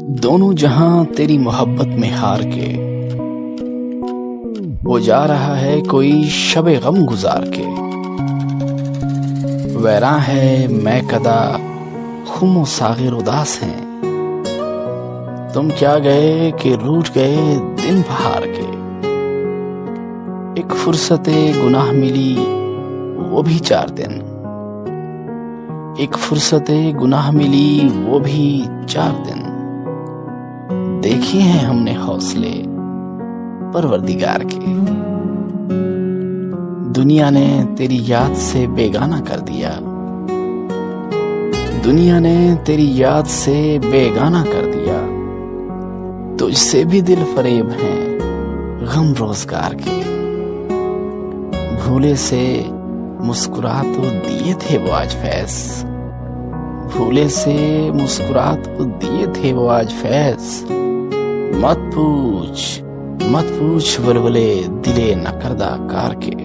دونوں جہاں تیری محبت میں ہار کے، وہ جا رہا ہے کوئی شب غم گزار کے۔ ویراں ہے میں کدا، خم و ساغر اداس ہیں، تم کیا گئے کہ روٹھ گئے دن بہار کے۔ ایک فرصت گناہ ملی وہ بھی 4 دن، ایک فرصت گناہ ملی وہ بھی 4 دن۔ دیکھیے ہیں ہم نے حوصلے پروردگار کے، دنیا نے تیری یاد سے بیگانہ کر دیا، دنیا نے تیری یاد سے بیگانہ کر دیا۔ تجھ سے بھی دل فریب ہیں غم روزگار کے، بھولے سے مسکرا تو دیے تھے وہ آج فیض، بھولے سے مسکرا تو دیے تھے وہ آج فیض۔ مت پوچھ ولولے دلے نہ کردہ کار کے۔